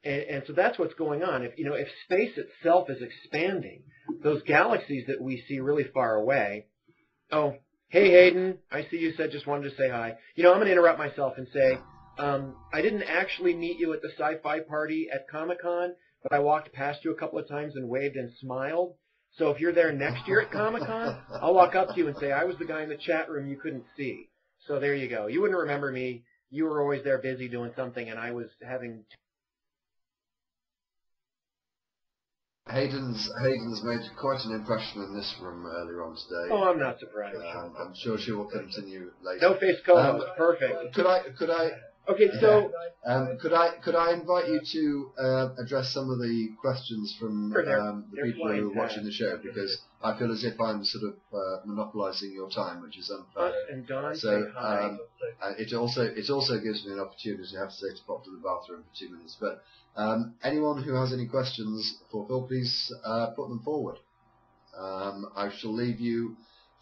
And so that's what's going on. If space itself is expanding, those galaxies that we see really far away. Oh, hey Hayden, I see you said just wanted to say hi. I'm going to interrupt myself and say I didn't actually meet you at the sci-fi party at Comic-Con, but I walked past you a couple of times and waved and smiled. So if you're there next year at Comic-Con, I'll walk up to you and say I was the guy in the chat room you couldn't see. So there you go. You wouldn't remember me. You were always there busy doing something, and I was having. Hayden's made quite an impression in this room earlier on today. Oh, I'm not surprised. I'm sure she will continue later. No face co-host, perfect. Could I? Okay, so could I invite you to address some of the questions from the people who are watching the show, because I feel as if I'm sort of monopolising your time, which is unfair. And Don, so say hi. it also gives me an opportunity, I have to say, to pop to the bathroom for 2 minutes. But anyone who has any questions for Phil, please put them forward. I shall leave you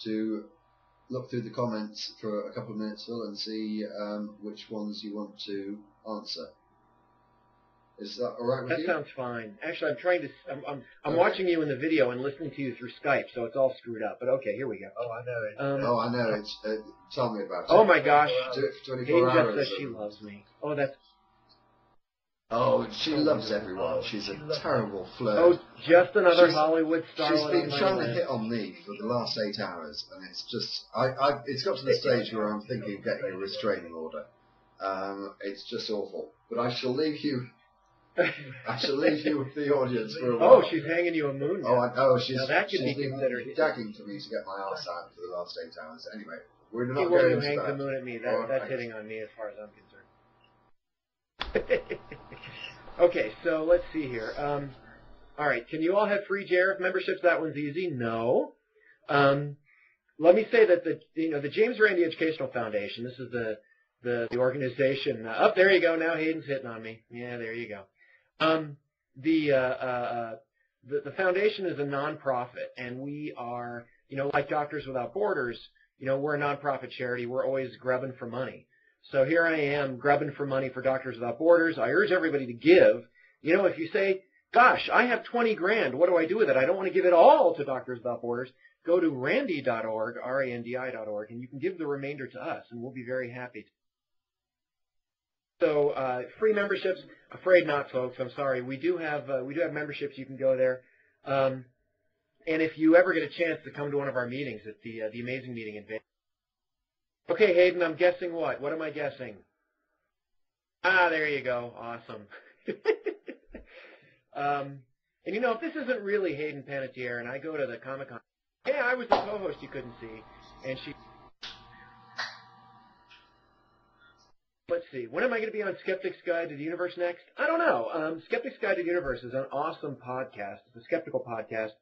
to look through the comments for a couple of minutes, Phil, and see which ones you want to answer. Is that all right with you? That sounds fine. Actually, I'm watching you in the video and listening to you through Skype, so it's all screwed up. But okay, here we go. Oh, I know it. I know it. Tell me about it. Oh my gosh. Do it for 24 Hayden hours. just says she loves me. Oh, that's. Oh, she loves everyone. She's a terrible flirt. Oh, just another Hollywood star. She's been trying to hit on me for the last 8 hours, and it's just, it's got to the stage where I'm thinking of getting a restraining order. It's just awful. But I shall leave you. I shall leave you with the audience for a while. Oh, she's hanging you a moon. She's been gagging for me to get my arse out for the last 8 hours. Anyway, we're not going into that. Hang the moon at me. That's hitting on me as far as I'm concerned. Okay, so let's see here. All right, can you all have free JREF memberships? That one's easy. No. Let me say that the James Randi Educational Foundation. This is the organization. There you go. Now Hayden's hitting on me. Yeah, there you go. The foundation is a nonprofit, and we are, like Doctors Without Borders. We're a nonprofit charity. We're always grubbing for money. So here I am grubbing for money for Doctors Without Borders. I urge everybody to give. If you say, gosh, I have 20 grand, what do I do with it? I don't want to give it all to Doctors Without Borders. Go to randi.org, randi.org, and you can give the remainder to us, and we'll be very happy to. So free memberships, afraid not, folks. I'm sorry. We do have memberships. You can go there. And if you ever get a chance to come to one of our meetings at the Amazing Meeting in Vegas. Okay, Hayden, I'm guessing what? What am I guessing? There you go. Awesome. And if this isn't really Hayden Panettiere, and I go to the Comic-Con, yeah, I was the co-host you couldn't see, and she. Let's see. When am I going to be on Skeptic's Guide to the Universe next? I don't know. Skeptic's Guide to the Universe is an awesome podcast. It's a skeptical podcast.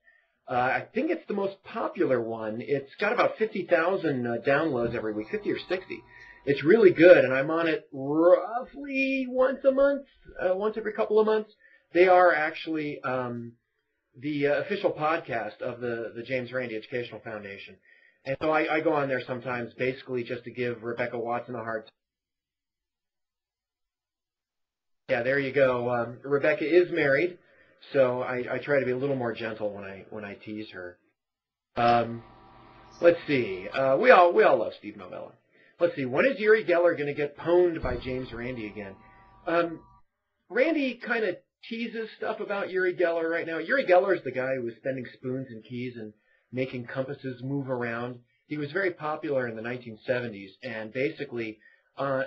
I think it's the most popular one. It's got about 50,000 downloads every week, 50 or 60. It's really good, and I'm on it roughly once a month, once every couple of months. They are actually the official podcast of the James Randi Educational Foundation. And so I go on there sometimes basically just to give Rebecca Watson a hard time. Yeah, there you go. Rebecca is married. So I try to be a little more gentle when I tease her. Let's see. We all love Steve Novella. Let's see. When is Uri Geller going to get pwned by James Randi again? Randi kind of teases stuff about Uri Geller right now. Uri Geller is the guy who was spending spoons and keys and making compasses move around. He was very popular in the 1970s, and basically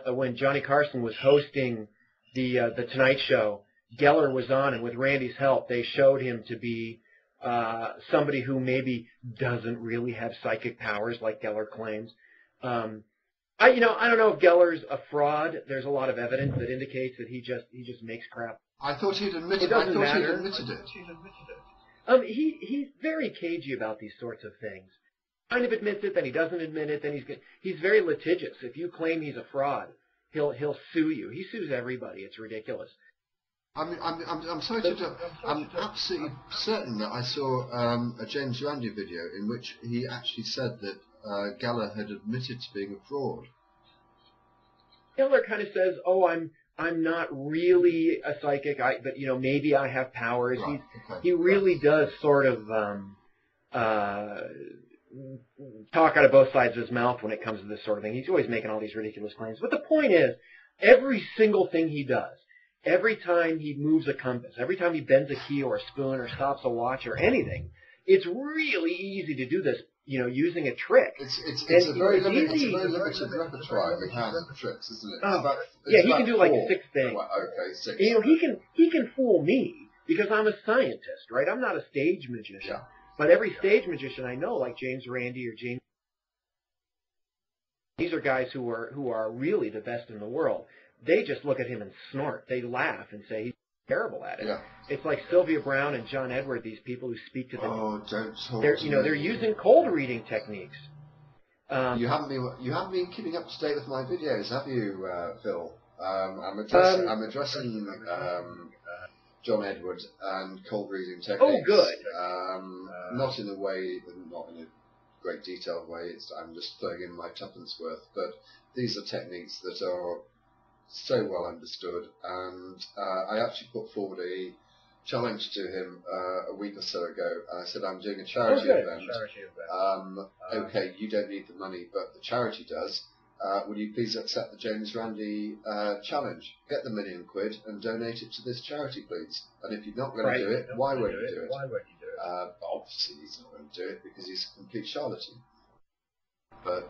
when Johnny Carson was hosting the Tonight Show, Geller was on, and with Randi's help, they showed him to be somebody who maybe doesn't really have psychic powers like Geller claims. I don't know if Geller's a fraud. There's a lot of evidence that indicates that he just makes crap. I thought he'd admitted. It doesn't matter. He'd admitted it. He's very cagey about these sorts of things. Kind of admits it, then he doesn't admit it, then he's very litigious. If you claim he's a fraud, he'll sue you. He sues everybody. It's ridiculous. I'm sorry to interrupt. I'm absolutely certain that I saw a James Randi video in which he actually said that Geller had admitted to being a fraud. Geller kind of says, "Oh, I'm not really a psychic, but maybe I have powers. Right. He really does sort of talk out of both sides of his mouth when it comes to this sort of thing. He's always making all these ridiculous claims. But the point is, every single thing he does, every time he moves a compass, every time he bends a key or a spoon or stops a watch or anything, it's really easy to do this, using a trick. It's a very limited repertoire he has of tricks, isn't it? He can do like 6 things. Okay, 6. He can fool me because I'm a scientist, right? I'm not a stage magician. Yeah. But every stage magician I know, like James Randi or James, these are guys who are really the best in the world. They just look at him and snort. They laugh and say he's terrible at it. Yeah. It's like Sylvia Browne and John Edward, these people who speak to them. Oh, don't talk they're, to me. They're using cold reading techniques. You haven't been keeping up to date with my videos, have you, Phil? I'm addressing John Edward and cold reading techniques. Oh, good. Not in a great detailed way. I'm just throwing in my tuppence worth. But these are techniques that are so well understood, and I actually put forward a challenge to him a week or so ago. I said, I'm doing a charity event. Okay, you don't need the money, but the charity does. Will you please accept the James Randi challenge? Get the £1 million and donate it to this charity, please. And if you're not going to do it, why won't you do it? Obviously, he's not going to do it because he's a complete charlatan. But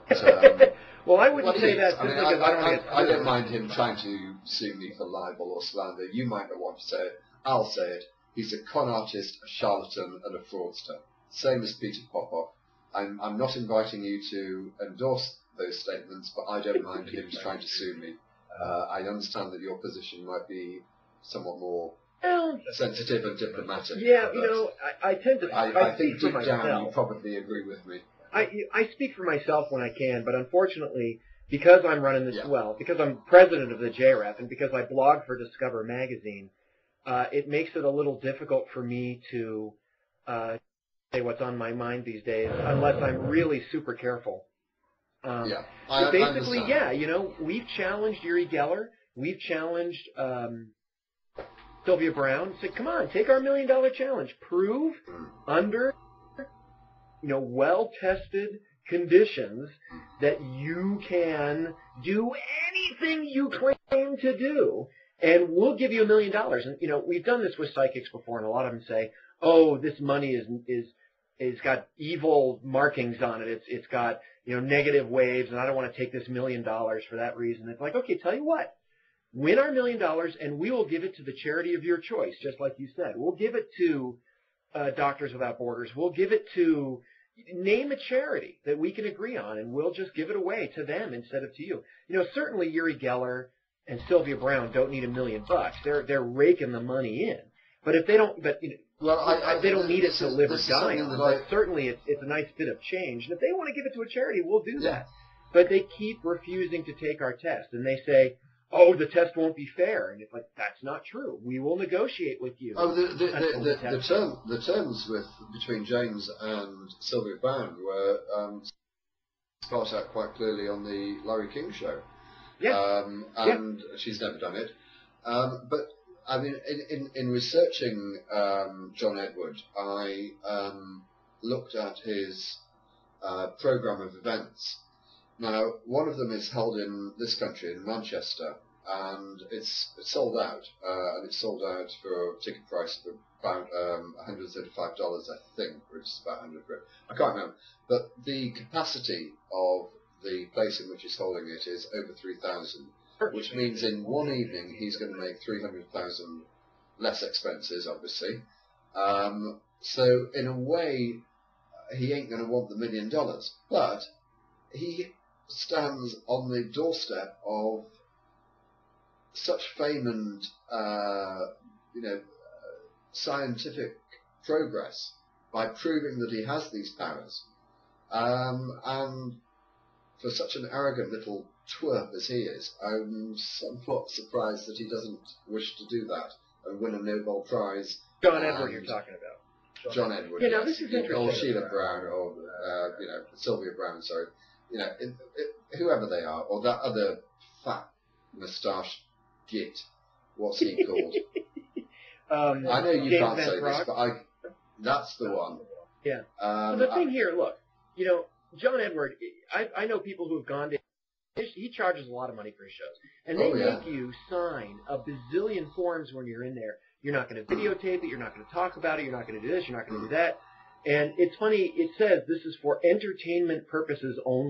well, I wouldn't say that. I don't mind him trying to sue me for libel or slander. You might not want to say it. I'll say it. He's a con artist, a charlatan, and a fraudster. Same as Peter Popoff. I'm not inviting you to endorse those statements, but I don't mind him trying to sue me. I understand that your position might be somewhat more sensitive and diplomatic. Yeah, I tend to. I think deep down you probably agree with me. I speak for myself when I can, but unfortunately, because I'm running this because I'm president of the JREF, and because I blog for Discover magazine, it makes it a little difficult for me to say what's on my mind these days, unless I'm really super careful. Basically, we've challenged Uri Geller, we've challenged Sylvia Browne. Say, come on, take our $1 million challenge. Prove under well-tested conditions that you can do anything you claim to do, and we'll give you $1 million. And we've done this with psychics before, and a lot of them say, "Oh, this money is got evil markings on it. It's got negative waves, and I don't want to take this $1 million for that reason." It's like, okay, tell you what, win our $1 million, and we will give it to the charity of your choice, just like you said. We'll give it to Doctors Without Borders. We'll give it to, name a charity that we can agree on, and we'll just give it away to them instead of to you. Certainly Uri Geller and Sylvia Browne don't need $1 million. They're raking the money in. But if they don't, they don't need it to live or die on. But certainly it's a nice bit of change. And if they want to give it to a charity, we'll do that. But they keep refusing to take our test, and they say, "Oh, the test won't be fair." And it's like, that's not true. We will negotiate with you. Oh, the terms between James and Sylvia Browne were spelled out quite clearly on the Larry King show. And she's never done it. But I mean, in researching John Edward, I looked at his program of events. Now, one of them is held in this country, in Manchester, and it's sold out, and it's sold out for a ticket price of about $135, I think, which is about 100 quid. I can't remember. But the capacity of the place in which he's holding it is over 3,000, which means in one evening he's going to make 300,000 less expenses, obviously. So in a way, he ain't going to want the $1 million, but he stands on the doorstep of such fame and scientific progress by proving that he has these powers, and for such an arrogant little twerp as he is, I'm somewhat surprised that he doesn't wish to do that and win a Nobel Prize. John Edward, you're talking about. John Edward. Now this is interesting. Or Sheila Browne, or Sylvia Browne. Sorry, whoever they are, or that other fat moustached Git. What's he called? I know you James can't say this, but that's the one. Yeah. So the thing here, look, John Edward, I know people who have gone to. He charges a lot of money for his shows, and they make you sign a bazillion forms when you're in there. You're not going to videotape it. You're not going to talk about it. You're not going to do this. You're not going to do that. And it's funny. It says this is for entertainment purposes only.